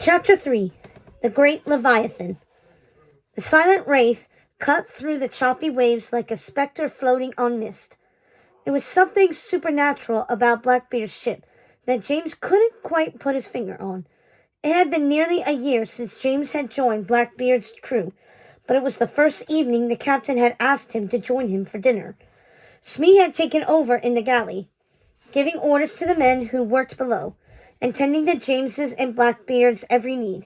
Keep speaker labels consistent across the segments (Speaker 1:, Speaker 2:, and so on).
Speaker 1: Chapter 3. The Great Leviathan. The silent wraith cut through the choppy waves like a specter floating on mist. There was something supernatural about Blackbeard's ship that James couldn't quite put his finger on. It had been nearly a year since James had joined Blackbeard's crew, but it was the first evening the captain had asked him to join him for dinner. Smee had taken over in the galley, giving orders to the men who worked below, and tending to James's and Blackbeard's every need.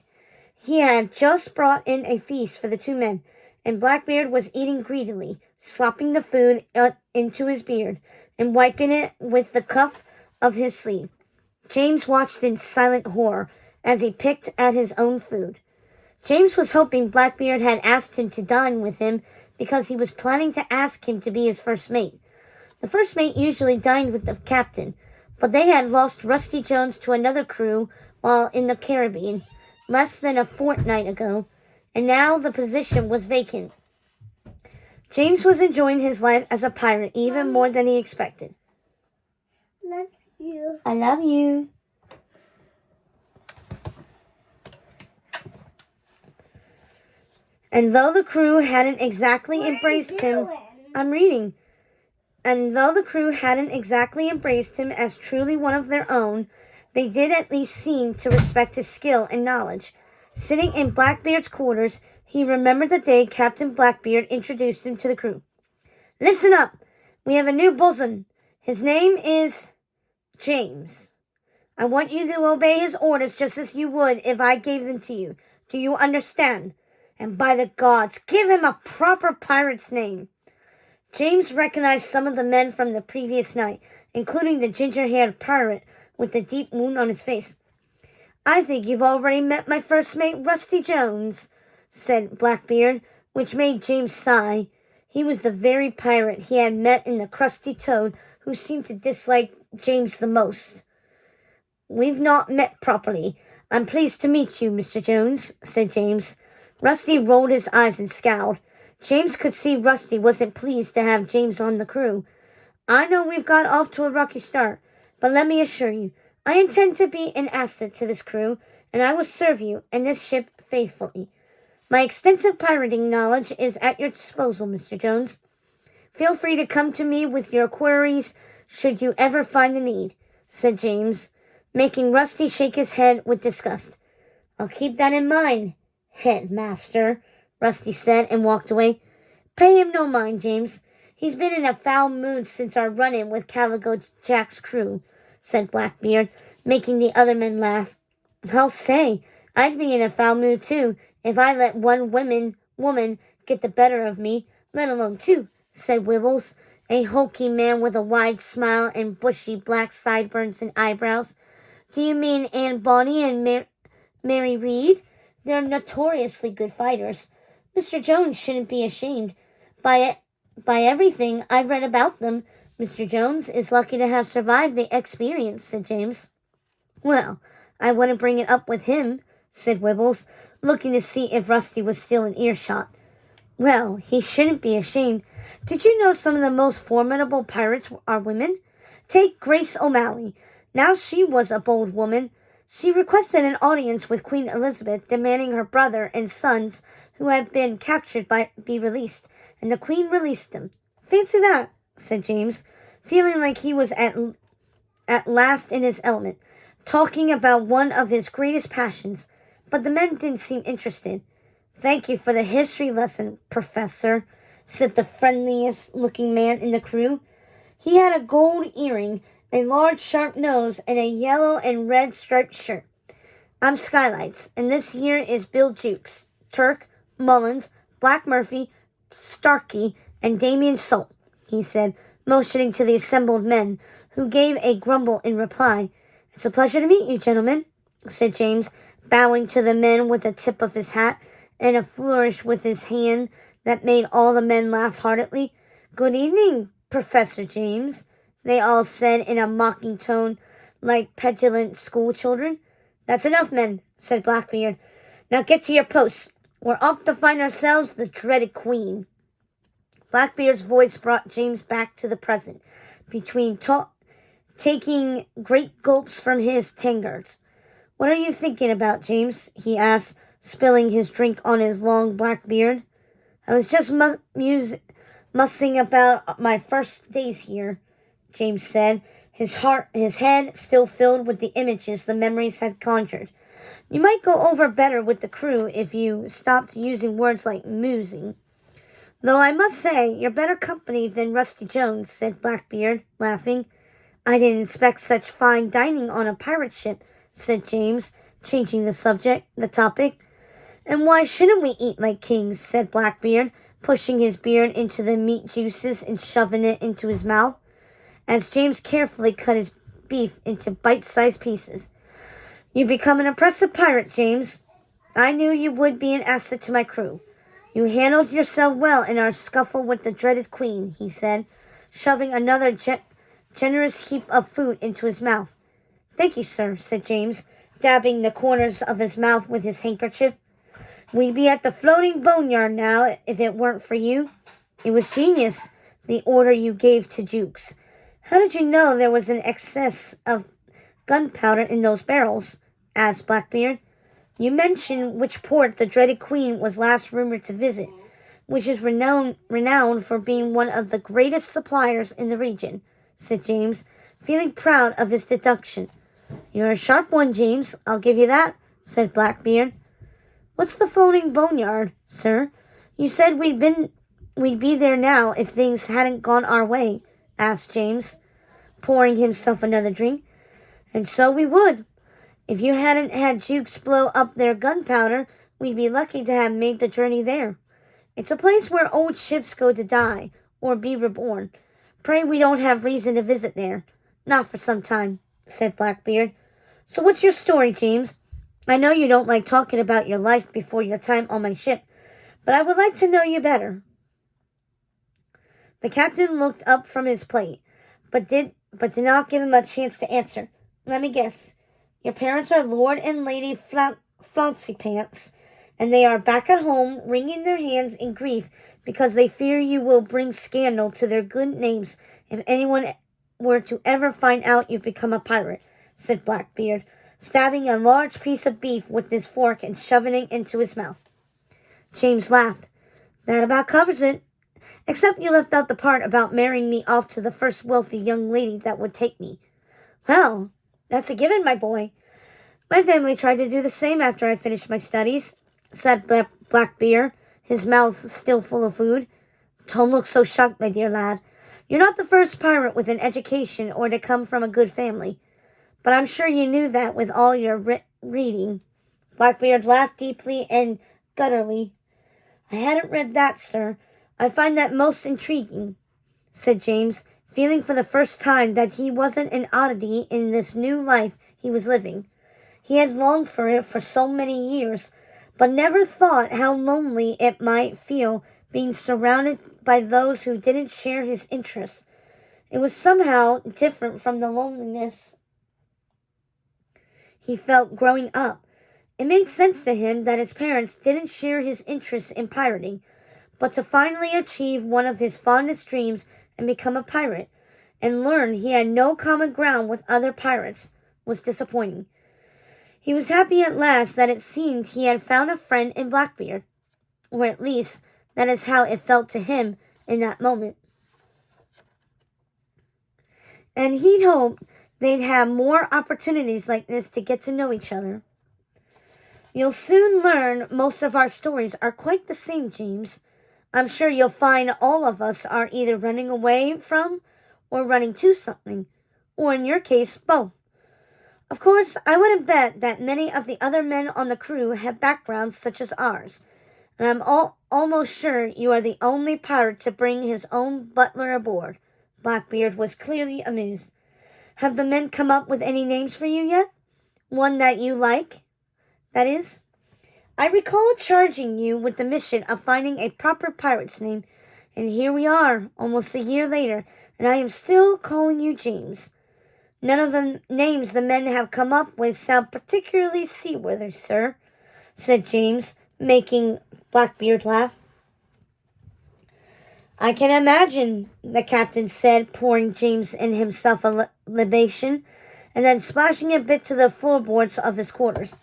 Speaker 1: He had just brought in a feast for the two men, and Blackbeard was eating greedily, slopping the food into his beard, and wiping it with the cuff of his sleeve. James watched in silent horror as he picked at his own food. James was hoping Blackbeard had asked him to dine with him because he was planning to ask him to be his first mate. The first mate usually dined with the captain, but they had lost Rusty Jones to another crew while in the Caribbean less than a fortnight ago, and now the position was vacant. James was enjoying his life as a pirate even more than he expected.
Speaker 2: Love you.
Speaker 1: I love you. And though the crew hadn't exactly embraced him, I'm reading. And though the crew hadn't exactly embraced him as truly one of their own, they did at least seem to respect his skill and knowledge. Sitting in Blackbeard's quarters, he remembered the day Captain Blackbeard introduced him to the crew. "Listen up! We have a new bosun. His name is James. I want you to obey his orders just as you would if I gave them to you. Do you understand? And by the gods, give him a proper pirate's name." James recognized some of the men from the previous night, including the ginger-haired pirate with the deep wound on his face. "I think you've already met my first mate, Rusty Jones," said Blackbeard, which made James sigh. He was the very pirate he had met in the Crusty Toad who seemed to dislike James the most. "We've not met properly. I'm pleased to meet you, Mr. Jones," said James. Rusty rolled his eyes and scowled. James could see Rusty wasn't pleased to have James on the crew. "I know we've got off to a rocky start, but let me assure you, I intend to be an asset to this crew, and I will serve you and this ship faithfully. My extensive pirating knowledge is at your disposal, Mr. Jones. Feel free to come to me with your queries should you ever find the need," said James, making Rusty shake his head with disgust. "I'll keep that in mind, headmaster," Rusty said and walked away. "Pay him no mind, James. He's been in a foul mood since our run-in with Calico Jack's crew," said Blackbeard, making the other men laugh. "I'll say, I'd be in a foul mood too if I let one woman get the better of me, let alone two," said Wibbles, a hulky man with a wide smile and bushy black sideburns and eyebrows. "Do you mean Anne Bonny and Mary Read? They're notoriously good fighters. Mr. Jones shouldn't be ashamed. By everything I've read about them, Mr. Jones is lucky to have survived the experience," said James. "Well, I wouldn't bring it up with him," said Wibbles, looking to see if Rusty was still in earshot. "Well, he shouldn't be ashamed. Did you know some of the most formidable pirates are women? Take Grace O'Malley. Now she was a bold woman. She requested an audience with Queen Elizabeth, demanding her brother and sons who had been captured be released, and the Queen released them. Fancy that," said James, feeling like he was at last in his element, talking about one of his greatest passions, but the men didn't seem interested. "Thank you for the history lesson, Professor," said the friendliest-looking man in the crew. He had a gold earring, a large sharp nose, and a yellow and red striped shirt. "I'm Skylights, and this here is Bill Jukes, Turk, Mullins, Black Murphy, Starkey, and Damien Salt," he said, motioning to the assembled men, who gave a grumble in reply. "It's a pleasure to meet you, gentlemen," said James, bowing to the men with the tip of his hat and a flourish with his hand that made all the men laugh heartily. "Good evening, Professor James," they all said in a mocking tone like petulant schoolchildren. "That's enough, men," said Blackbeard. "Now get to your posts. We're off to find ourselves the dreaded Queen." Blackbeard's voice brought James back to the present, between taking great gulps from his tankards. What are you thinking about, James? He asked, spilling his drink on his long black beard. I was just mussing about my first days here, James said, his head still filled with the images the memories had conjured. You might go over better with the crew if you stopped using words like musing. Though I must say, you're better company than Rusty Jones, said Blackbeard, laughing. I didn't expect such fine dining on a pirate ship, said James, changing the topic. And why shouldn't we eat like kings, said Blackbeard, pushing his beard into the meat juices and shoving it into his mouth, as James carefully cut his beef into bite-sized pieces. You become an impressive pirate, James. I knew you would be an asset to my crew. You handled yourself well in our scuffle with the dreaded queen, he said, shoving another generous heap of food into his mouth. Thank you, sir, said James, dabbing the corners of his mouth with his handkerchief. We'd be at the floating boneyard now if it weren't for you. It was genius, the order you gave to Jukes. How did you know there was an excess of gunpowder in those barrels? Asked Blackbeard. You mentioned which port the dreaded queen was last rumored to visit, which is renowned for being one of the greatest suppliers in the region, said James, feeling proud of his deduction. You're a sharp one, James, I'll give you that, said Blackbeard. What's the floating boneyard, sir? You said we'd be there now if things hadn't gone our way, asked James, pouring himself another drink. And so we would. If you hadn't had Jukes blow up their gunpowder, we'd be lucky to have made the journey there. It's a place where old ships go to die, or be reborn. Pray we don't have reason to visit there. Not for some time, said Blackbeard. So what's your story, James? I know you don't like talking about your life before your time on my ship, but I would like to know you better. The captain looked up from his plate, but did not give him a chance to answer. Let me guess. Your parents are Lord and Lady Flouncy Pants, and they are back at home wringing their hands in grief because they fear you will bring scandal to their good names if anyone were to ever find out you've become a pirate, said Blackbeard, stabbing a large piece of beef with his fork and shoving it into his mouth. James laughed. That about covers it, except you left out the part about marrying me off to the first wealthy young lady that would take me. Well, that's a given, my boy. My family tried to do the same after I finished my studies, said Blackbeard, his mouth still full of food. Don't look so shocked, my dear lad. You're not the first pirate with an education or to come from a good family. But I'm sure you knew that with all your reading. Blackbeard laughed deeply and gutturally. I hadn't read that, sir. I find that most intriguing, said James, feeling for the first time that he wasn't an oddity in this new life he was living. He had longed for it for so many years, but never thought how lonely it might feel being surrounded by those who didn't share his interests. It was somehow different from the loneliness he felt growing up. It made sense to him that his parents didn't share his interest in pirating, but to finally achieve one of his fondest dreams and become a pirate, and learn he had no common ground with other pirates, was disappointing. He was happy at last that it seemed he had found a friend in Blackbeard, or at least that is how it felt to him in that moment. And he'd hoped they'd have more opportunities like this to get to know each other. You'll soon learn most of our stories are quite the same, James. I'm sure you'll find all of us are either running away from or running to something, or in your case, both. Of course, I wouldn't bet that many of the other men on the crew have backgrounds such as ours, and I'm almost sure you are the only pirate to bring his own butler aboard. Blackbeard was clearly amused. Have the men come up with any names for you yet? One that you like, that is? I recall charging you with the mission of finding a proper pirate's name, and here we are, almost a year later, and I am still calling you James. None of the names the men have come up with sound particularly seaworthy, sir, said James, making Blackbeard laugh. I can imagine, the captain said, pouring James and himself a libation, and then splashing a bit to the floorboards of his quarters.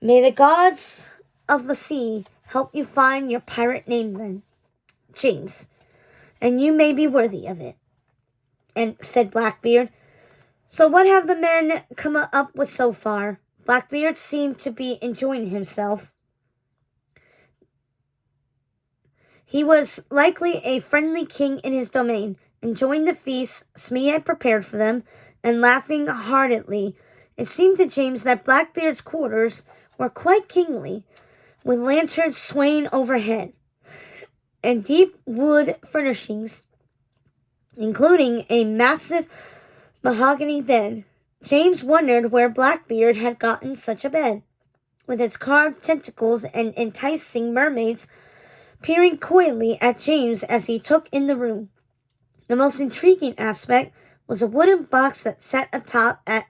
Speaker 1: May the gods of the sea help you find your pirate name then, James, and you may be worthy of it. And said Blackbeard, so what have the men come up with so far? Blackbeard seemed to be enjoying himself. He was likely a friendly king in his domain, enjoying the feast Smee had prepared for them, and laughing heartily. It seemed to James that Blackbeard's quarters were quite kingly, with lanterns swaying overhead, and deep wood furnishings, including a massive mahogany bed. James wondered where Blackbeard had gotten such a bed, with its carved tentacles and enticing mermaids peering coyly at James as he took in the room. The most intriguing aspect was a wooden box that sat atop at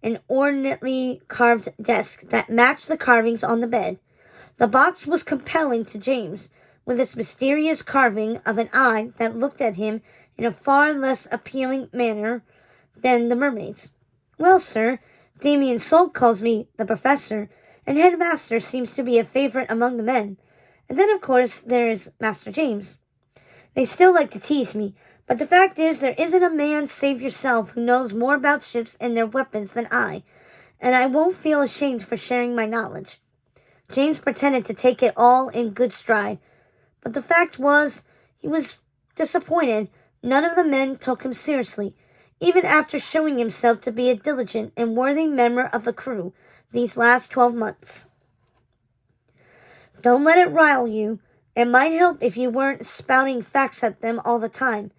Speaker 1: an ornately carved desk that matched the carvings on the bed. The box was compelling to James, with its mysterious carving of an eye that looked at him in a far less appealing manner than the mermaids. Well, sir, Damien Soult calls me the professor, and headmaster seems to be a favorite among the men. And then, of course, there's Master James. They still like to tease me, but the fact is there isn't a man save yourself who knows more about ships and their weapons than I, and I won't feel ashamed for sharing my knowledge. James pretended to take it all in good stride, but the fact was he was disappointed. None of the men took him seriously, even after showing himself to be a diligent and worthy member of the crew these last 12 months. Don't let it rile you. It might help if you weren't spouting facts at them all the time.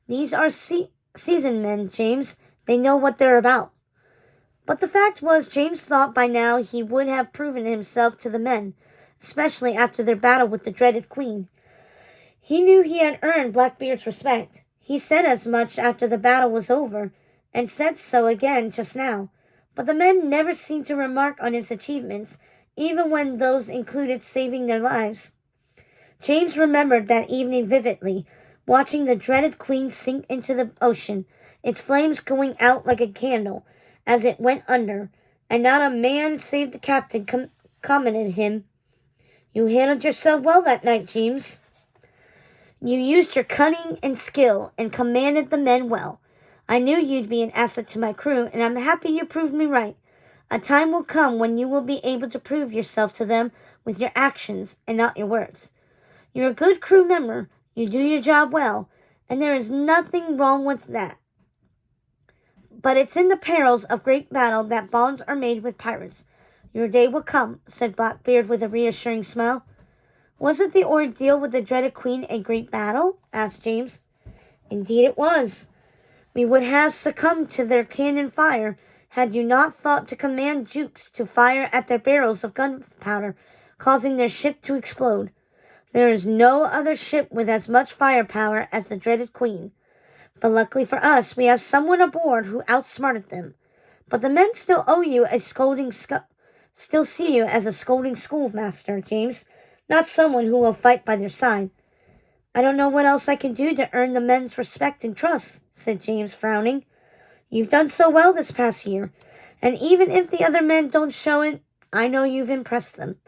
Speaker 1: These are seasoned men, James. They know what they're about. But the fact was, James thought by now he would have proven himself to the men, especially after their battle with the dreaded queen. He knew he had earned Blackbeard's respect. He said as much after the battle was over, and said so again just now. But the men never seemed to remark on his achievements, even when those included saving their lives. James remembered that evening vividly, watching the dreaded queen sink into the ocean, its flames going out like a candle as it went under, and not a man save the captain commented him, "You handled yourself well that night, James. You used your cunning and skill and commanded the men well. I knew you'd be an asset to my crew, and I'm happy you proved me right. A time will come when you will be able to prove yourself to them with your actions and not your words. You're a good crew member, you do your job well, and there is nothing wrong with that. But it's in the perils of great battle that bonds are made with pirates. Your day will come," said Blackbeard with a reassuring smile. "Wasn't the ordeal with the dreaded queen a great battle?" asked James. "Indeed it was. We would have succumbed to their cannon fire had you not thought to command Jukes to fire at their barrels of gunpowder, causing their ship to explode. There is no other ship with as much firepower as the dreaded queen. But luckily for us, we have someone aboard who outsmarted them. But the men still owe you a still see you as a scolding schoolmaster, James, not someone who will fight by their side." "I don't know what else I can do to earn the men's respect and trust," said James, frowning. "You've done so well this past year, and even if the other men don't show it, I know you've impressed them.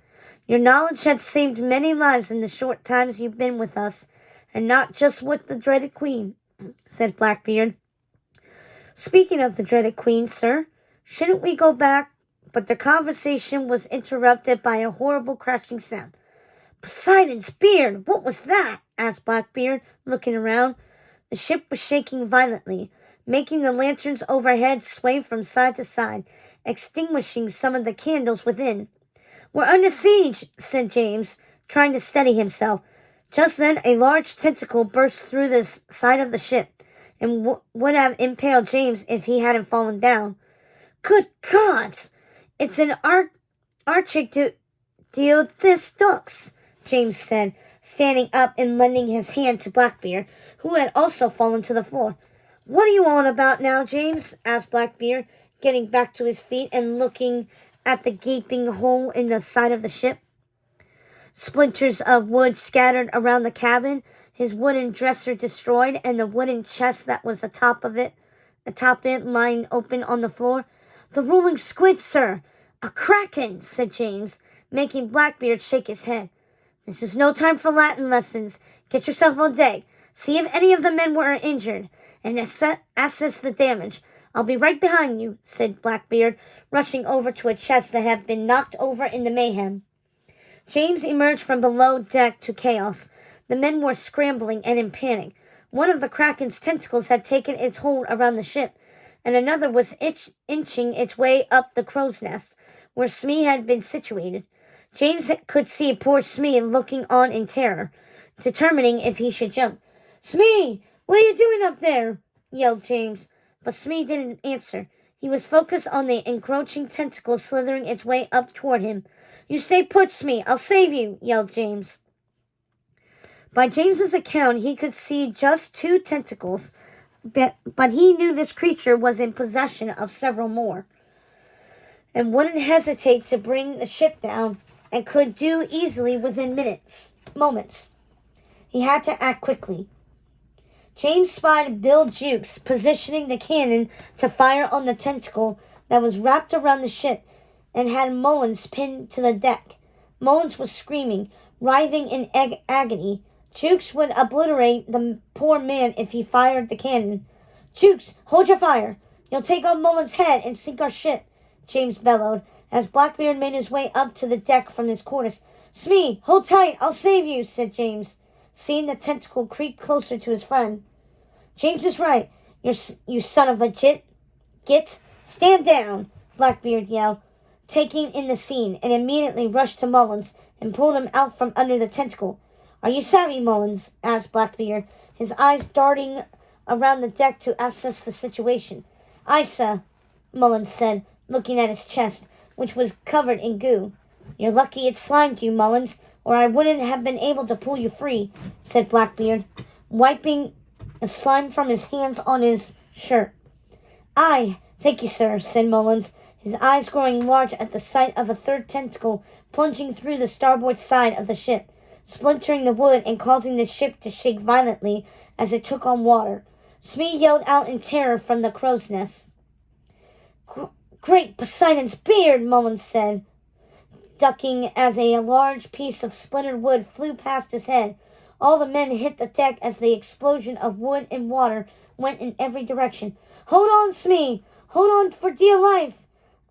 Speaker 1: Your knowledge has saved many lives in the short times you've been with us, and not just with the dreaded queen," said Blackbeard. "Speaking of the dreaded queen, sir, shouldn't we go back?" But their conversation was interrupted by a horrible crashing sound. "Poseidon's beard! What was that?" asked Blackbeard, looking around. The ship was shaking violently, making the lanterns overhead sway from side to side, extinguishing some of the candles within. "We're under siege," said James, trying to steady himself. Just then a large tentacle burst through the side of the ship, and would have impaled James if he hadn't fallen down. "Good gods! It's an Archideuthis," James said, standing up and lending his hand to Blackbeard, who had also fallen to the floor. "What are you on about now, James?" asked Blackbeard, getting back to his feet and looking at the gaping hole in the side of the ship. Splinters of wood scattered around the cabin, his wooden dresser destroyed, and the wooden chest that was atop of it a top end lying open on the floor. The rolling squid, sir. A kraken, said James, making Blackbeard shake his head. This is no time for Latin lessons. Get yourself on deck. See if any of the men were injured, and assess the damage. I'll be right behind you, said Blackbeard, rushing over to a chest that had been knocked over in the mayhem. James emerged from below deck to chaos. The men were scrambling and in panic. One of the kraken's tentacles had taken its hold around the ship, and another was inching its way up the crow's nest, where Smee had been situated. James could see poor Smee looking on in terror, determining if he should jump. "Smee, what are you doing up there?" yelled James, but Smee didn't answer. He was focused on the encroaching tentacle slithering its way up toward him. "You stay put, Smee. I'll save you," yelled James. By James's account, he could see just 2 tentacles, but he knew this creature was in possession of several more, and wouldn't hesitate to bring the ship down, and could do easily within moments. He had to act quickly. James spied Bill Jukes positioning the cannon to fire on the tentacle that was wrapped around the ship and had Mullins pinned to the deck. Mullins was screaming, writhing in agony. Jukes would obliterate the poor man if he fired the cannon. "Jukes, hold your fire. You'll take on Mullins' head and sink our ship," James bellowed, as Blackbeard made his way up to the deck from his quarters. "Smee, hold tight. I'll save you," said James, seeing the tentacle creep closer to his friend. "James is right. You son of a git. Stand down," Blackbeard yelled, taking in the scene, and immediately rushed to Mullins and pulled him out from under the tentacle. "Are you savvy, Mullins?" asked Blackbeard, his eyes darting around the deck to assess the situation. "Aye, sir," Mullins said, looking at his chest, which was covered in goo. "You're lucky it slimed you, Mullins, or I wouldn't have been able to pull you free," said Blackbeard, wiping the slime from his hands on his shirt. "Aye, thank you, sir," said Mullins, his eyes growing large at the sight of a 3rd tentacle plunging through the starboard side of the ship, splintering the wood and causing the ship to shake violently as it took on water. Smee yelled out in terror from the crow's nest. "Great Poseidon's beard," Mullins said, ducking as a large piece of splintered wood flew past his head. All the men hit the deck as the explosion of wood and water went in every direction. "Hold on, Smee! Hold on for dear life!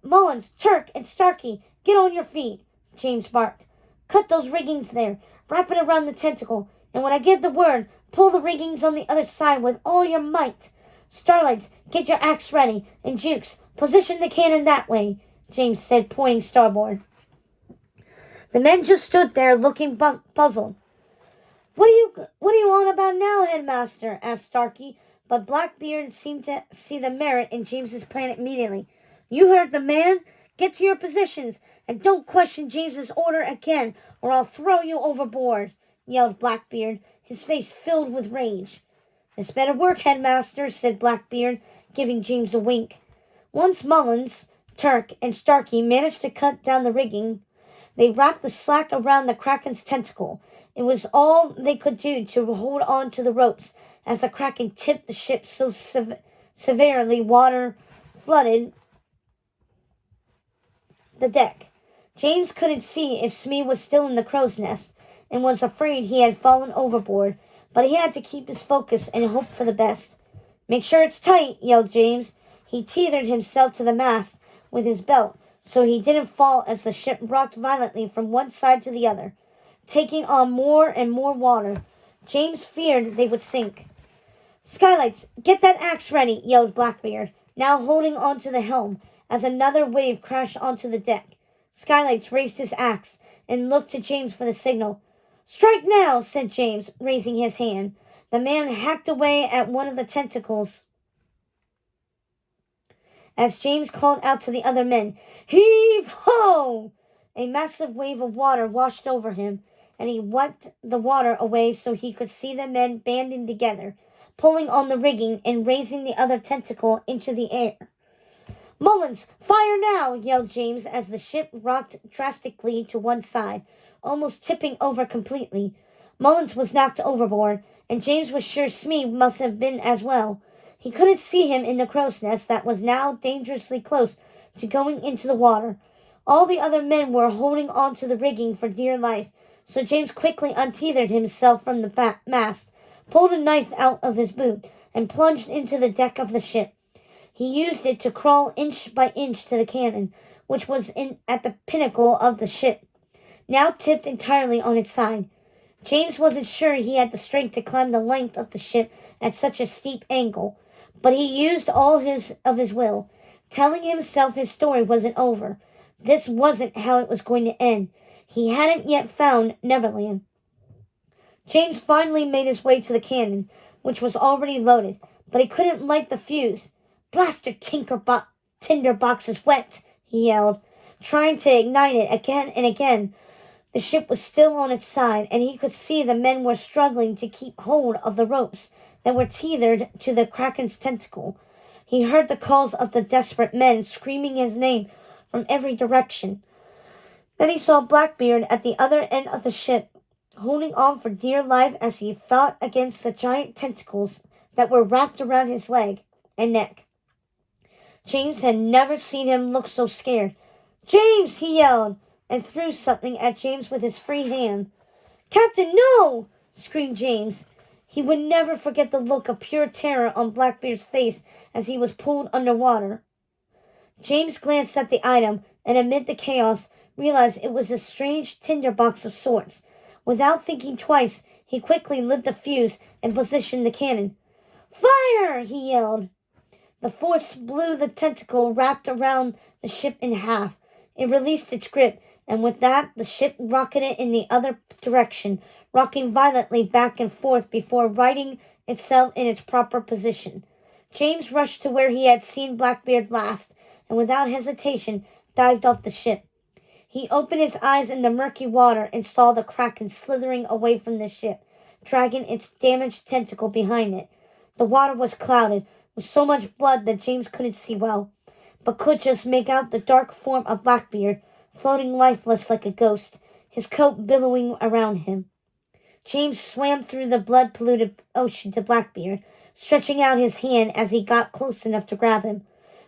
Speaker 1: Mullins, Turk, and Starkey, get on your feet!" James barked. "Cut those riggings there. Wrap it around the tentacle, and when I give the word, pull the riggings on the other side with all your might. Starlights, get your axe ready, and Jukes, position the cannon that way," James said, pointing starboard. The men just stood there looking puzzled. What are you on about now, Headmaster?" asked Starkey, but Blackbeard seemed to see the merit in James's plan immediately. "You heard the man. Get to your positions, and don't question James's order again, or I'll throw you overboard," yelled Blackbeard, his face filled with rage. "This better work, Headmaster," said Blackbeard, giving James a wink. Once Mullins, Turk, and Starkey managed to cut down the rigging, they wrapped the slack around the kraken's tentacle. It was all they could do to hold on to the ropes as the kraken tipped the ship so severely water flooded the deck. James couldn't see if Smee was still in the crow's nest and was afraid he had fallen overboard, but he had to keep his focus and hope for the best. "Make sure it's tight," yelled James. He tethered himself to the mast with his belt so he didn't fall as the ship rocked violently from one side to the other, taking on more and more water. James feared they would sink. "Skylights, get that axe ready," yelled Blackbeard, now holding on to the helm as another wave crashed onto the deck. Skylights raised his axe and looked to James for the signal. "Strike now," said James, raising his hand. The man hacked away at one of the tentacles as James called out to the other men, "Heave ho!" A massive wave of water washed over him, and he wiped the water away so he could see the men banding together, pulling on the rigging and raising the other tentacle into the air. "Mullins, fire now!" yelled James as the ship rocked drastically to one side, almost tipping over completely. Mullins was knocked overboard, and James was sure Smee must have been as well. He couldn't see him in the crow's nest that was now dangerously close to going into the water. All the other men were holding on to the rigging for dear life, so James quickly untethered himself from the mast, pulled a knife out of his boot, and plunged into the deck of the ship. He used it to crawl inch by inch to the cannon, which was at the pinnacle of the ship, now tipped entirely on its side. James wasn't sure he had the strength to climb the length of the ship at such a steep angle, but he used all of his will, telling himself his story wasn't over. This wasn't how it was going to end. He hadn't yet found Neverland. James finally made his way to the cannon, which was already loaded, but he couldn't light the fuse. "Blast your tinderbox is wet," he yelled, trying to ignite it again and again. The ship was still on its side, and he could see the men were struggling to keep hold of the ropes that were tethered to the Kraken's tentacle. He heard the calls of the desperate men screaming his name from every direction. Then he saw Blackbeard at the other end of the ship, holding on for dear life as he fought against the giant tentacles that were wrapped around his leg and neck. James had never seen him look so scared. "James!" he yelled, and threw something at James with his free hand. "Captain, no!" screamed James. He would never forget the look of pure terror on Blackbeard's face as he was pulled underwater. James glanced at the item, and amid the chaos, realized it was a strange tinderbox of sorts. Without thinking twice, he quickly lit the fuse and positioned the cannon. "Fire!" he yelled. The force blew the tentacle wrapped around the ship in half. It released its grip, and with that, the ship rocketed in the other direction, rocking violently back and forth before righting itself in its proper position. James rushed to where he had seen Blackbeard last, and without hesitation dived off the ship. He opened his eyes in the murky water and saw the Kraken slithering away from the ship, dragging its damaged tentacle behind it. The water was clouded with so much blood that James couldn't see well, but could just make out the dark form of Blackbeard, floating lifeless like a ghost, his coat billowing around him. James swam through the blood-polluted ocean to Blackbeard, stretching out his hand as he got close enough to grab him.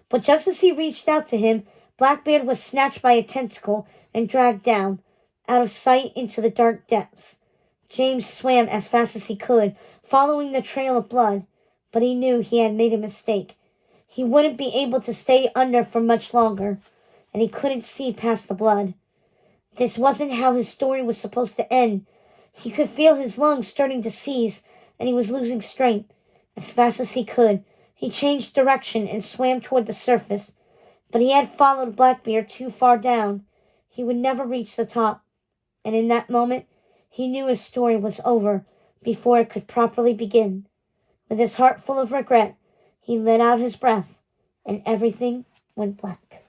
Speaker 1: But just as he reached out to him, Blackbeard was snatched by a tentacle and dragged down, out of sight into the dark depths. James swam as fast as he could, following the trail of blood, but he knew he had made a mistake. He wouldn't be able to stay under for much longer, and he couldn't see past the blood. This wasn't how his story was supposed to end. He could feel his lungs starting to seize, and he was losing strength. As fast as he could, he changed direction and swam toward the surface, but he had followed Blackbeard too far down. He would never reach the top, and in that moment, he knew his story was over before it could properly begin. With his heart full of regret, he let out his breath, and everything went black.